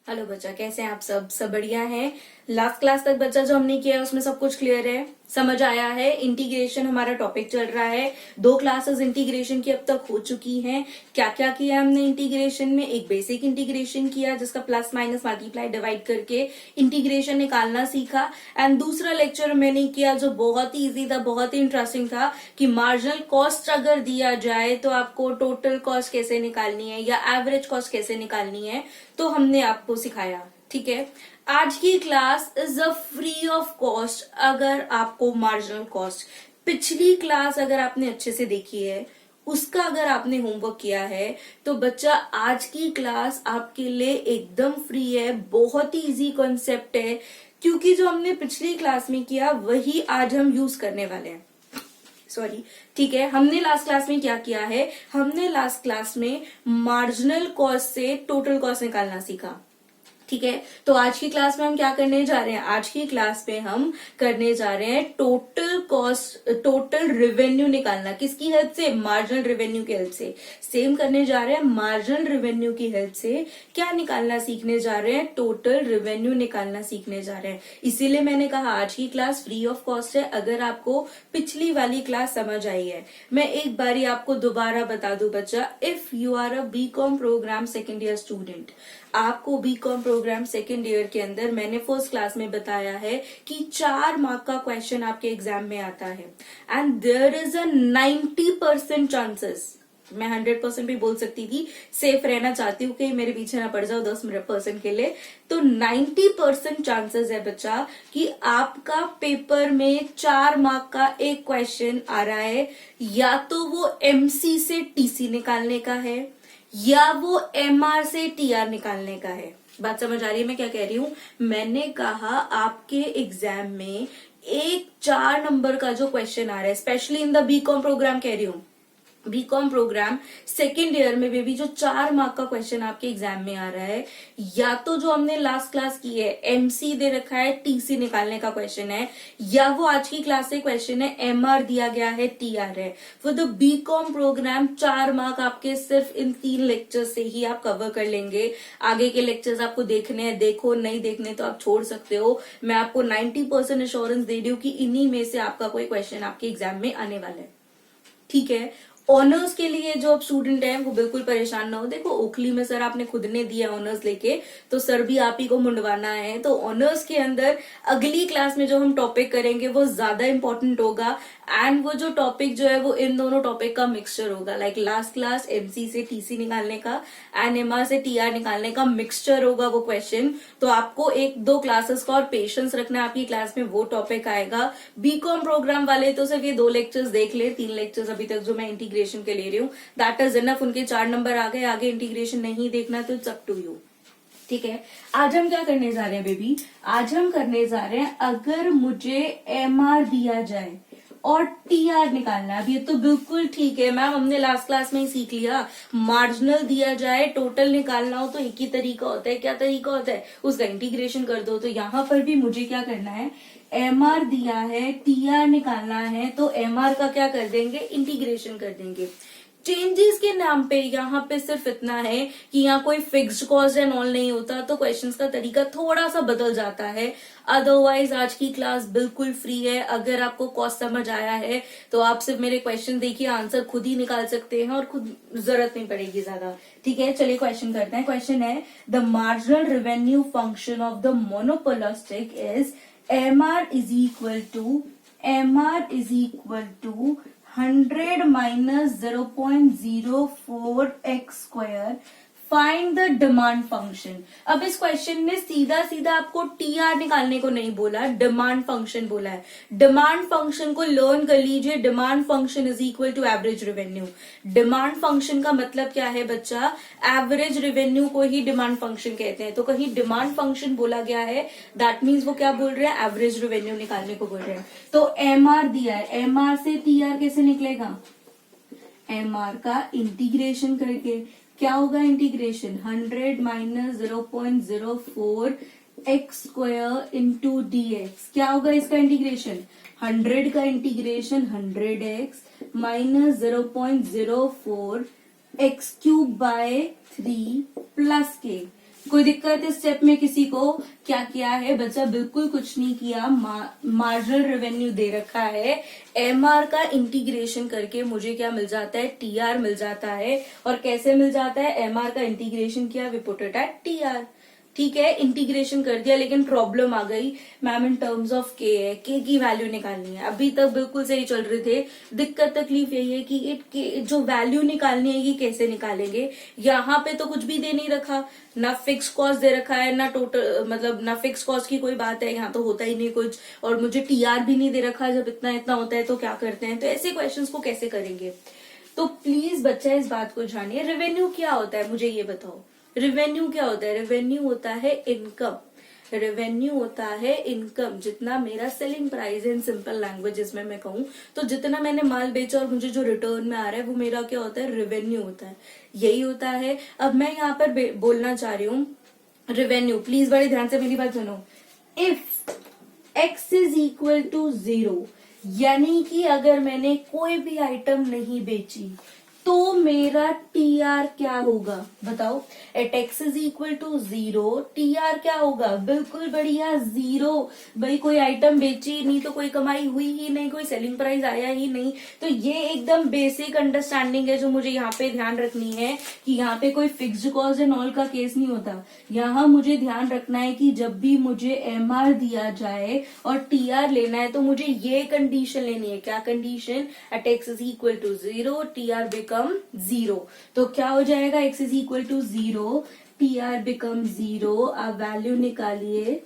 Hello बच्चा, कैसे हैं आप? सब बढ़िया हैं। लास्ट क्लास तक बच्चा जो हमने किया है उसमें सब कुछ क्लियर है, समझ आया है। इंटीग्रेशन हमारा टॉपिक चल रहा है। 2 क्लासेस इंटीग्रेशन की अब तक हो चुकी हैं। क्या क्या किया हमने इंटीग्रेशन में? एक बेसिक इंटीग्रेशन किया जिसका प्लस माइनस मल्टीप्लाई डिवाइड करके इंटीग्रेशन निकालना सीखा। एंड दूसरा लेक्चर मैंने किया जो बहुत ही इजी था, बहुत ही इंटरेस्टिंग था कि मार्जिनल कॉस्ट अगर दिया जाए तो आपको टोटल कॉस्ट कैसे निकालनी है या एवरेज कॉस्ट कैसे निकालनी है, तो हमने आपको सिखाया। ठीक है, आज की class is a free of cost. अगर आपको मार्जिनल कॉस्ट पिछली क्लास अगर आपने अच्छे से देखी है, उसका अगर आपने होमवर्क किया है, तो बच्चा आज की क्लास आपके लिए एकदम फ्री है। बहुत ही इजी कॉन्सेप्ट है, क्योंकि जो हमने पिछली क्लास में किया वही आज हम यूज करने वाले हैं। सॉरी, ठीक है। हमने लास्ट क्लास में क्या किया है? हमने लास्ट क्लास में मार्जिनल कॉस्ट से टोटल कॉस्ट निकालना सीखा। ठीक है, तो आज की क्लास में हम क्या करने जा रहे हैं? आज की क्लास में हम करने जा रहे हैं टोटल कॉस्ट, टोटल रेवेन्यू निकालना। किसकी हेल्प से? मार्जिनल रेवेन्यू की हेल्प से। सेम करने जा रहे हैं मार्जिनल रेवेन्यू की हेल्प से। क्या निकालना सीखने जा रहे हैं? टोटल रेवेन्यू निकालना सीखने जा रहे हैं। इसीलिए मैंने कहा आज की क्लास फ्री ऑफ कॉस्ट है। अगर आपको पिछली वाली क्लास समझ आई है, मैं एक बारी आपको दोबारा बता दूं बच्चा, if you are a BCom program second year student, आपको बीकॉम प्रोग्राम सेकेंड ईयर के अंदर मैंने फर्स्ट क्लास में बताया है कि 4 मार्क का क्वेश्चन आपके एग्जाम में आता है and there is a 90% chances, मैं 100% भी बोल सकती थी, सेफ रहना चाहती हूँ कि मेरे पीछे ना पड़ जाओ 10% के लिए, तो 90% चांसेस है बच्चा कि आपका पेपर में 4 मार्क का एक क्वेश्चन आ रहा है। या तो वो एमसी से टीसी निकालने का है या वो एमआर से टीआर निकालने का है। बात समझ आ रही है मैं क्या कह रही हूं? मैंने कहा आपके एग्जाम में एक 4 नंबर का जो क्वेश्चन आ रहा है, specially in the BCom program कह रही हूं, बीकॉम प्रोग्राम सेकेंड ईयर में भी जो 4 मार्क का क्वेश्चन आपके एग्जाम में आ रहा है, या तो जो हमने लास्ट क्लास की है एमसी दे रखा है, टीसी निकालने का क्वेश्चन है, या वो आज की क्लास से क्वेश्चन है एमआर दिया गया है, टीआर है। For the BCom program 4 mark आपके सिर्फ इन 3 लेक्चर से ही आप कवर कर लेंगे। आगे के लेक्चर्स आपको देखने हैं, देखो, नहीं देखने तो आप छोड़ सकते हो। मैं आपको 90% एश्योरेंस दे रही हूँ कि इन्हीं में से आपका कोई क्वेश्चन आपके एग्जाम में आने वाला है। ठीक है, ऑनर्स के लिए जो अब स्टूडेंट है वो बिल्कुल परेशान ना हो। देखो, ओखली में सर आपने खुद ने दिया ऑनर्स लेके, तो सर भी आप ही को मुंडवाना है। तो ऑनर्स के अंदर अगली क्लास में जो हम टॉपिक करेंगे वो ज्यादा इंपॉर्टेंट होगा एंड वो जो टॉपिक जो है वो इन दोनों टॉपिक का मिक्सचर होगा। लाइक लास्ट क्लास एमसी से टीसी निकालने का एंड एमआर से टीआर निकालने का मिक्सचर होगा वो क्वेश्चन। तो आपको 1-2 क्लासेस का और पेशेंस रखना है, आपकी क्लास में वो टॉपिक आएगा। बीकॉम प्रोग्राम वाले तो सिर्फ ये 2 लेक्चर्स देख ले, 3 लेक्चर्स अभी तक जो मैं इंटीग्रेशन के ले रही हूँ, दैट इज इनफ। उनके 4 नंबर आ गए, आगे इंटीग्रेशन नहीं देखना तो इट्स अप टू यू। ठीक है, आज हम क्या करने जा रहे हैं बेबी? आज हम करने जा रहे हैं, अगर मुझे एमआर दिया जाए और टीआर निकालना है। अब ये तो बिल्कुल ठीक है मैम, हमने लास्ट क्लास में ही सीख लिया। मार्जिनल दिया जाए, टोटल निकालना हो तो एक ही तरीका होता है। क्या तरीका होता है? उसका इंटीग्रेशन कर दो। तो यहाँ पर भी मुझे क्या करना है? एमआर दिया है, टीआर निकालना है, तो एमआर का क्या कर देंगे? इंटीग्रेशन कर देंगे। चेंजेस के नाम पे यहाँ पे सिर्फ इतना है कि यहाँ कोई फिक्स्ड कॉस्ट एंड ऑल नहीं होता, तो क्वेश्चंस का तरीका थोड़ा सा बदल जाता है। अदरवाइज आज की क्लास बिल्कुल फ्री है। अगर आपको कॉस्ट समझ आया है तो आप सिर्फ मेरे क्वेश्चन देखिए, आंसर खुद ही निकाल सकते हैं और खुद जरूरत नहीं पड़ेगी ज्यादा। ठीक है, चलिए क्वेश्चन करते हैं। क्वेश्चन है, the marginal revenue function of the monopolistic is MR is equal to 100 minus 0.04 x square. Find the demand function. अब इस क्वेश्चन ने सीधा सीधा आपको टीआर निकालने को नहीं बोला, डिमांड फंक्शन बोला है। डिमांड फंक्शन को लर्न कर लीजिए। Demand function is equal to average revenue. Demand function का मतलब क्या है बच्चा? एवरेज रेवेन्यू को ही डिमांड फंक्शन कहते हैं। तो कहीं डिमांड फंक्शन बोला गया है, दैट मीन्स वो क्या बोल रहे हैं? एवरेज रेवेन्यू निकालने को बोल रहे हैं। तो एमआर दिया है, एमआर से टीआर कैसे निकलेगा? एमआर का इंटीग्रेशन करके। क्या होगा integration? 100 minus 0.04 x square into dx। क्या होगा इसका इंटीग्रेशन? 100 का integration 100x minus 0.04 x cube by 3 plus के। कोई दिक्कत इस स्टेप में किसी को? क्या किया है बच्चा? बिल्कुल कुछ नहीं किया। मार्जिनल रेवेन्यू दे रखा है, एमआर का इंटीग्रेशन करके मुझे क्या मिल जाता है? टीआर मिल जाता है। और कैसे मिल जाता है? एमआर का इंटीग्रेशन किया, we put it at TR. ठीक है, इंटीग्रेशन कर दिया, लेकिन प्रॉब्लम आ गई मैम इन टर्म्स ऑफ के है, के की वैल्यू निकालनी है। अभी तक बिल्कुल सही चल रहे थे, दिक्कत तकलीफ यही है कि जो वैल्यू निकालनी है ये कैसे निकालेंगे। यहाँ पे तो कुछ भी दे नहीं रखा, ना फिक्स कॉस्ट दे रखा है, ना टोटल मतलब ना फिक्स कॉस्ट की कोई बात है, यहाँ तो होता ही नहीं कुछ। और मुझे टीआर भी नहीं दे रखा। जब इतना इतना होता है तो क्या करते हैं? तो ऐसे क्वेश्चंस को कैसे करेंगे? तो प्लीज बच्चा इस बात को जानिए। रेवेन्यू क्या होता है मुझे ये बताओ। रेवेन्यू क्या होता है? रेवेन्यू होता है इनकम। रेवेन्यू होता है इनकम। जितना मेरा सेलिंग प्राइस है, इन सिंपल लैंग्वेजेस में मैं कहूँ तो जितना मैंने माल बेचा और मुझे जो रिटर्न में आ रहा है वो मेरा क्या होता है? रेवेन्यू होता है। यही होता है। अब मैं यहाँ पर बोलना चाह रही हूँ रेवेन्यू, प्लीज बड़े ध्यान से मेरी बात सुनो। If x is equal to 0, यानी कि अगर मैंने कोई भी आइटम नहीं बेची तो मेरा टीआर क्या होगा? बताओ। At x is equal to 0, TR क्या होगा? बिल्कुल बढ़िया 0। भाई कोई आइटम बेची नहीं तो कोई कमाई हुई ही नहीं, कोई सेलिंग प्राइस आया ही नहीं। तो ये एकदम बेसिक अंडरस्टैंडिंग है जो मुझे यहाँ पे ध्यान रखनी है कि यहाँ पे कोई फिक्स्ड कॉस्ट एंड ऑल का केस नहीं होता। यहाँ मुझे ध्यान रखना है कि जब भी मुझे एमआर दिया जाए और टीआर लेना है तो मुझे ये कंडीशन लेनी है। क्या condition? At x is equal to 0, TR become 0। तो क्या हो जाएगा? x is equal to 0, TR become 0। आप वैल्यू निकालिए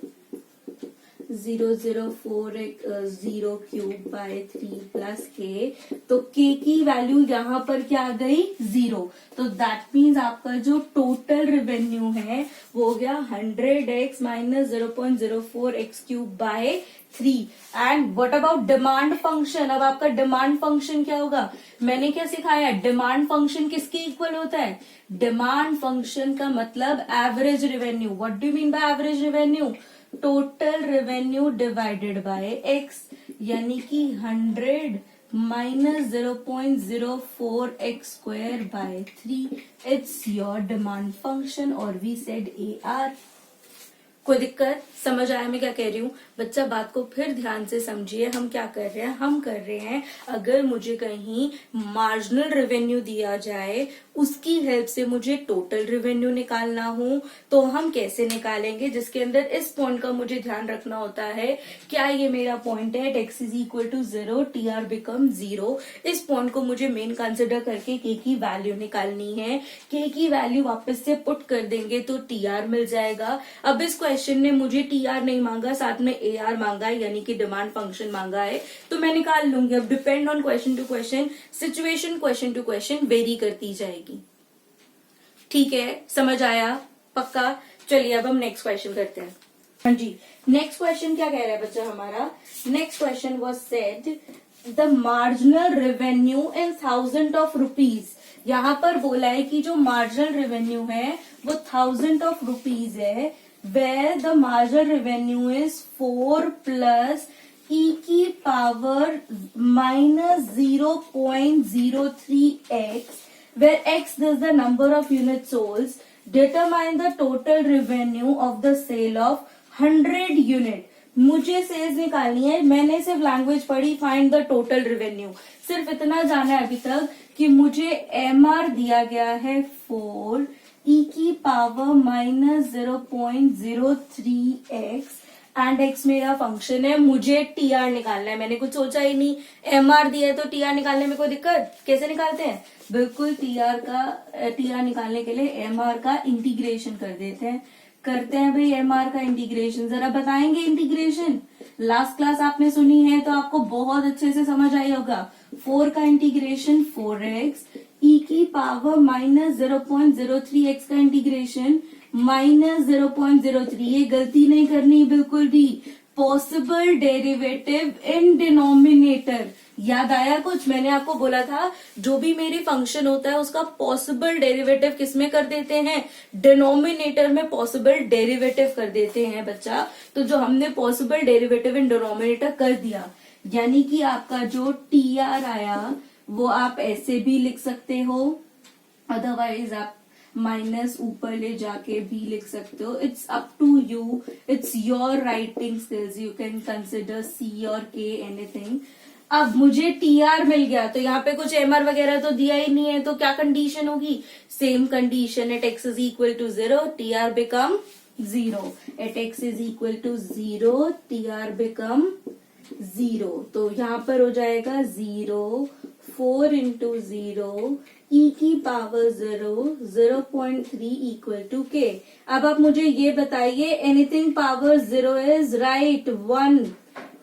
0040 क्यूब बाय 3 प्लस के। तो k की वैल्यू यहाँ पर क्या आ गई? 0। तो दैट मीन्स आपका जो टोटल रेवेन्यू है वो हो गया 100x minus 0.04x cube by 3। And what about demand function? अब आपका डिमांड फंक्शन क्या होगा? मैंने क्या सिखाया? डिमांड फंक्शन किसके इक्वल होता है? डिमांड फंक्शन का मतलब average revenue. What do you mean by average revenue? Total revenue divided by x, यानी कि 100 minus 0.04x square by 3। It's your demand function और वी सेड AR। कोई दिक्कत? समझ आया मैं क्या कह रही हूँ? बच्चा बात को फिर ध्यान से समझिए। हम क्या कर रहे हैं? हम कर रहे हैं अगर मुझे कहीं मार्जिनल रेवेन्यू दिया जाए, उसकी हेल्प से मुझे टोटल रेवेन्यू निकालना हो तो हम कैसे निकालेंगे? जिसके अंदर इस पॉइंट का मुझे ध्यान रखना होता है। क्या ये मेरा पॉइंट है? X is equal to 0, TR become 0। इस पॉइंट को मुझे मेन कंसिडर करके के की वैल्यू निकालनी है। के की वैल्यू वापस से पुट कर देंगे तो टीआर मिल जाएगा। अब इस क्वेश्चन ने मुझे टीआर नहीं मांगा, साथ में एआर मांगा है, यानी कि डिमांड फंक्शन मांगा है, तो मैं निकाल लूंगी। अब depend on question to question, situation question to question vary करती जाएगी। ठीक है, समझ आया? पक्का? चलिए अब हम नेक्स्ट क्वेश्चन करते हैं। हाँ जी, नेक्स्ट क्वेश्चन क्या कह रहा है बच्चा हमारा? Next question was said the marginal revenue in 1000 of rupees. यहाँ पर बोला है कि जो मार्जिनल रेवेन्यू है वो 1000 ऑफ रुपीज है, where the marginal revenue is 4 plus e की power minus 0.03x, where x is the number of units sold. Determine the total revenue of the sale of 100 unit. मुझे sales निकालनी है। मैंने सिर्फ language पढ़ी, find the total revenue. सिर्फ इतना जाना है अभी तक कि मुझे एमआर दिया गया है 4, e की power minus 0.03x and x मेरा फंक्शन है। मुझे टीआर निकालना है। मैंने कुछ सोचा ही नहीं, एमआर दिया है तो टीआर निकालने में कोई दिक्कत? कैसे निकालते हैं? बिल्कुल टीआर निकालने के लिए एमआर का इंटीग्रेशन कर देते हैं। करते हैं भाई एमआर का इंटीग्रेशन। जरा बताएंगे इंटीग्रेशन? लास्ट क्लास आपने सुनी है तो आपको बहुत अच्छे से समझ आई होगा। 4 का इंटीग्रेशन 4x, e की पावर माइनस 0.03x का इंटीग्रेशन माइनस 0.03। ये गलती नहीं करनी बिल्कुल भी। Possible derivative in denominator. याद आया कुछ? मैंने आपको बोला था जो भी मेरी फंक्शन होता है उसका पॉसिबल डेरिवेटिव किसमें कर देते हैं? डिनोमिनेटर में पॉसिबल डेरिवेटिव कर देते हैं बच्चा। तो जो हमने पॉसिबल डेरिवेटिव इन डिनोमिनेटर कर दिया, यानी कि आपका जो टीआर आया वो आप ऐसे भी लिख सकते हो, अदरवाइज आप माइनस ऊपर ले जाके भी लिख सकते हो, it's up to you, it's your writing skills, you can consider C और के एनीथिंग। अब मुझे टीआर मिल गया तो यहाँ पे कुछ एमआर वगैरह तो दिया ही नहीं है, तो क्या कंडीशन होगी, same condition, at x is equal to 0 TR become 0, at x is equal to 0 TR become 0। तो यहाँ पर हो जाएगा 0, 4 इंटू 0 e की पावर 0, 0.3 इक्वल टू के। अब आप मुझे ये बताइए, anything power 0 is right 1,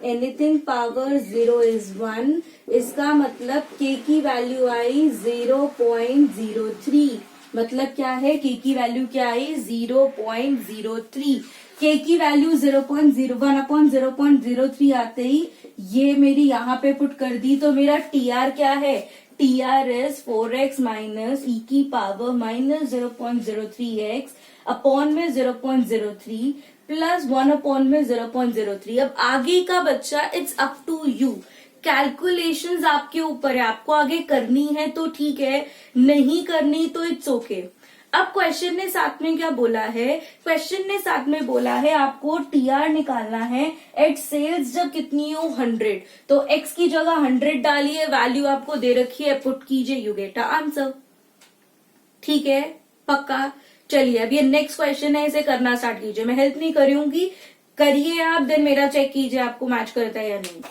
anything power 0 is 1, इसका मतलब k की वैल्यू आई 0.03, मतलब क्या है, k की वैल्यू क्या आई 0.03, k की वैल्यू 0.01/0.03 आते ही ये मेरी यहाँ पे पुट कर दी, तो मेरा टीआर क्या है, टीआर इज 4x माइनस ई की पावर माइनस 0.03x अपॉन में 0.03 प्लस 1 अपॉन में 0.03। अब आगे का बच्चा it's up to you, calculations आपके ऊपर है, आपको आगे करनी है तो ठीक है, नहीं करनी तो इट्स ओके। अब क्वेश्चन ने साथ में क्या बोला है, क्वेश्चन ने साथ में बोला है आपको टीआर निकालना है एट सेल्स जब कितनी हो 100, तो एक्स की जगह 100 डालिए, वैल्यू आपको दे रखी है, पुट कीजिए, यू गेट अ आंसर। ठीक है, पक्का। चलिए अब ये नेक्स्ट क्वेश्चन है, इसे करना स्टार्ट कीजिए, मैं हेल्प नहीं करूंगी, करिए आप, देन मेरा चेक कीजिए आपको मैच करता है या नहीं।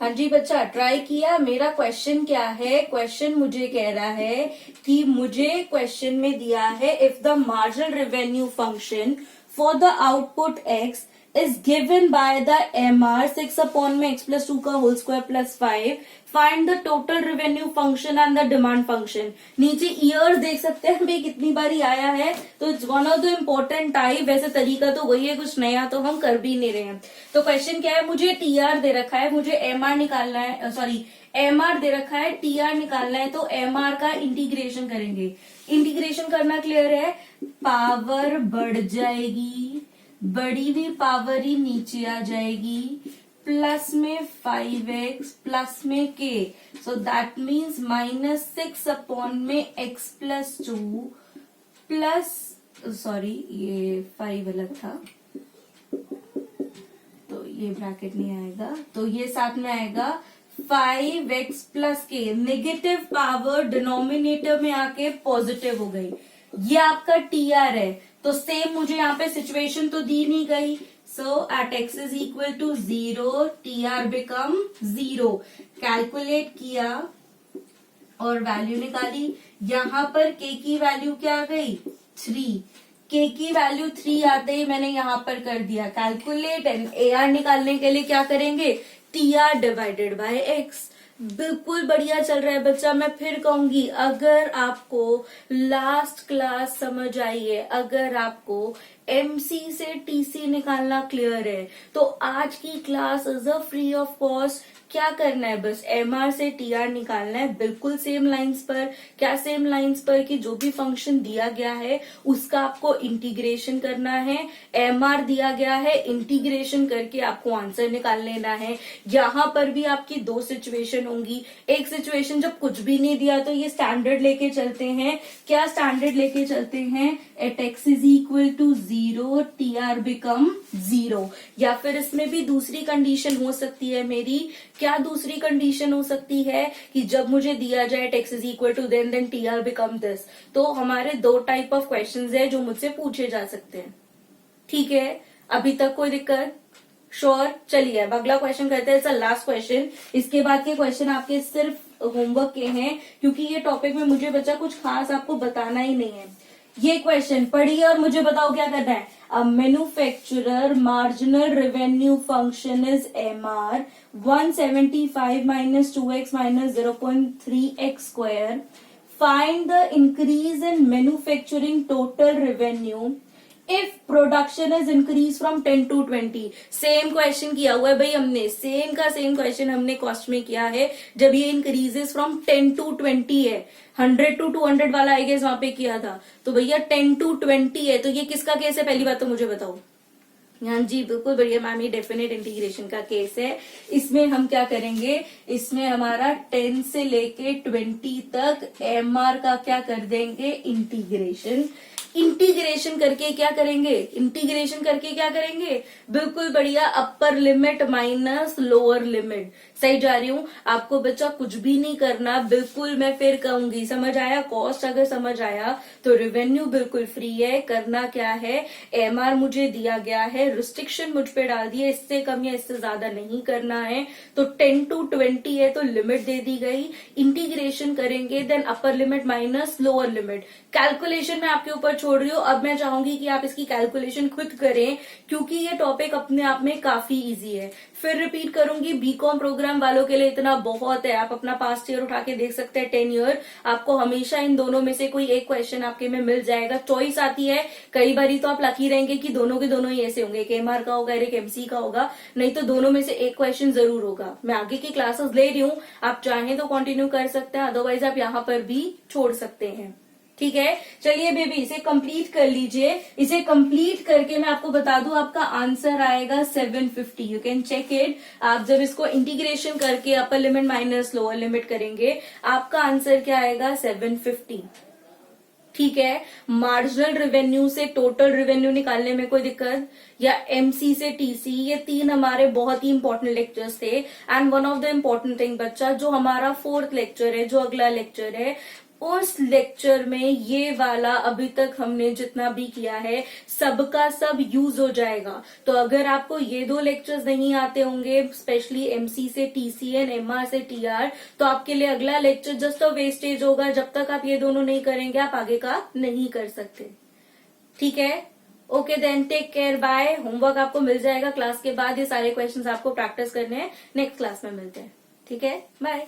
हाँ जी बच्चा, ट्राई किया। मेरा क्वेश्चन क्या है, क्वेश्चन मुझे कह रहा है कि मुझे क्वेश्चन में दिया है, if the marginal revenue function for the output x is given by the MR 6 upon में x प्लस 2 का whole square plus 5, find the total revenue function and the demand function. नीचे ईयर्स देख सकते हैं भाई कितनी बारी आया है, तो it's one of the important type, वैसे तरीका तो वही है, कुछ नया तो हम कर भी नहीं रहे हैं। तो क्वेश्चन क्या है, मुझे टीआर दे रखा है, मुझे एमआर निकालना है, सॉरी एमआर दे रखा है, टीआर निकालना है, तो एमआर का इंटीग्रेशन करेंगे। इंटीग्रेशन करना क्लियर है, पावर बढ़ जाएगी, बड़ी भी पावर ही नीचे आ जाएगी, प्लस में 5x प्लस में k, so that means -6 upon में x प्लस 2 प्लस, सॉरी ये 5 अलग था तो ये ब्रैकेट नहीं आएगा, तो ये साथ में आएगा 5x plus k, negative power denominator में आके पॉजिटिव हो गई, ये आपका टीआर है। तो सेम मुझे यहाँ पे सिचुएशन तो दी नहीं गई, so at x is equal to 0 TR become 0, calculate किया और वैल्यू निकाली। यहाँ पर k की वैल्यू क्या आ गई 3, k की वैल्यू 3 आते ही मैंने यहाँ पर कर दिया कैलकुलेट, एंड AR निकालने के लिए क्या करेंगे, TR डिवाइडेड बाय x। बिल्कुल बढ़िया चल रहा है बच्चा। मैं फिर कहूंगी, अगर आपको लास्ट क्लास समझ आई है, अगर आपको MC से TC निकालना क्लियर है, तो आज की class is a free of cost. क्या करना है, बस MR से TR निकालना है, बिल्कुल सेम लाइंस पर। क्या सेम लाइंस पर कि जो भी फंक्शन दिया गया है उसका आपको इंटीग्रेशन करना है, MR दिया गया है, इंटीग्रेशन करके आपको आंसर निकाल लेना है। यहाँ पर भी आपकी दो सिचुएशन होंगी, एक सिचुएशन जब कुछ भी नहीं दिया तो ये स्टैंडर्ड लेके चलते हैं। क्या स्टैंडर्ड लेके चलते हैं, at x is equal to 0 TR become 0, या फिर इसमें भी दूसरी कंडीशन हो सकती है मेरी। क्या दूसरी कंडीशन हो सकती है कि जब मुझे दिया जाए x is equal to then TR become this. तो हमारे दो टाइप ऑफ क्वेश्चंस है जो मुझसे पूछे जा सकते हैं। ठीक है, अभी तक कोई दिक्कत? श्योर। चलिए अब अगला क्वेश्चन करते हैं, लास्ट क्वेश्चन। इसके बाद के क्वेश्चन आपके सिर्फ होमवर्क के हैं, क्योंकि ये टॉपिक में मुझे बच्चा कुछ खास आपको बताना ही नहीं है। ये क्वेश्चन पढ़िए और मुझे बताओ क्या करना है। A manufacturer marginal revenue function is MR 175 minus 2x minus 0.3x square. Find the increase in manufacturing total revenue if production is increase from 10 to 20। Same question किया हुआ है भाई हमने, सेम का सेम क्वेश्चन हमने कॉस्ट में किया है जब ये इंक्रीजेस फ्रॉम 10 to 20 है। 100 to 200 वाला आई गेस वहां पे किया था, तो भैया 10 to 20 है, तो ये किसका केस है पहली बात तो मुझे बताओ। हाँ जी बिल्कुल बढ़िया मैम, ये डेफिनेट इंटीग्रेशन का केस है। इसमें हम क्या करेंगे, इसमें हमारा 10 से लेके 20 तक एमआर का क्या कर देंगे, इंटीग्रेशन। इंटीग्रेशन करके क्या करेंगे, इंटीग्रेशन करके क्या करेंगे, बिल्कुल बढ़िया, अपर लिमिट माइनस लोअर लिमिट। सही जा रही हूं, आपको बच्चा कुछ भी नहीं करना, बिल्कुल मैं फिर कहूंगी, समझ आया, कॉस्ट अगर समझ आया तो रेवेन्यू बिल्कुल फ्री है। करना क्या है, एमआर मुझे दिया गया है, रिस्ट्रिक्शन मुझ पे डाल दिया, इससे कम या इससे ज्यादा नहीं करना है, तो 10 to 20 है तो लिमिट दे दी गई। इंटीग्रेशन करेंगे then upper limit minus lower limit. Calculation मैं आपके ऊपर छोड़ रही हूँ, अब मैं चाहूंगी कि आप इसकी कैलकुलेशन खुद करें क्योंकि ये टॉपिक अपने आप में काफी इजी है। फिर रिपीट करूंगी, बीकॉम प्रोग्राम वालों के लिए इतना बहुत है, आप अपना पास्ट ईयर उठा के देख सकते हैं 10 ईयर, आपको हमेशा इन दोनों में से कोई एक क्वेश्चन आपके में मिल जाएगा। चॉइस आती है, कई बारी तो आप लकी रहेंगे कि दोनों के दोनों ही ऐसे होंगे, एक एमआर का होगा एक एमसी का होगा, नहीं तो दोनों में से एक क्वेश्चन जरूर होगा। मैं आगे की क्लासेस ले रही हूँ, आप चाहें तो कंटिन्यू कर सकते हैं, अदरवाइज आप यहाँ पर भी छोड़ सकते हैं। ठीक है, चलिए बेबी इसे कंप्लीट कर लीजिए। इसे कंप्लीट करके मैं आपको बता दूं आपका आंसर आएगा 750। You can check it. आप जब इसको इंटीग्रेशन करके upper limit minus lower limit करेंगे, आपका आंसर क्या आएगा, 750। ठीक है, मार्जिनल रेवेन्यू से टोटल रेवेन्यू निकालने में कोई दिक्कत, या एमसी से टीसी, ये तीन हमारे बहुत ही इंपॉर्टेंट लेक्चर्स थे। And one of the important thing बच्चा, जो हमारा 4th लेक्चर है, जो अगला लेक्चर है, उस लेक्चर में ये वाला अभी तक हमने जितना भी किया है सबका सब यूज हो जाएगा। तो अगर आपको ये 2 लेक्चर्स नहीं आते होंगे, स्पेशली एमसी से टीसीएन, एमआर से टीआर, तो आपके लिए अगला लेक्चर जस्ट अ वेस्टेज होगा। जब तक आप ये दोनों नहीं करेंगे आप आगे का नहीं कर सकते। ठीक है, okay then, take care, bye. Homework आपको मिल जाएगा क्लास के बाद, ये सारे क्वेश्चंस आपको प्रैक्टिस करने हैं, नेक्स्ट क्लास में मिलते हैं। ठीक है, बाय।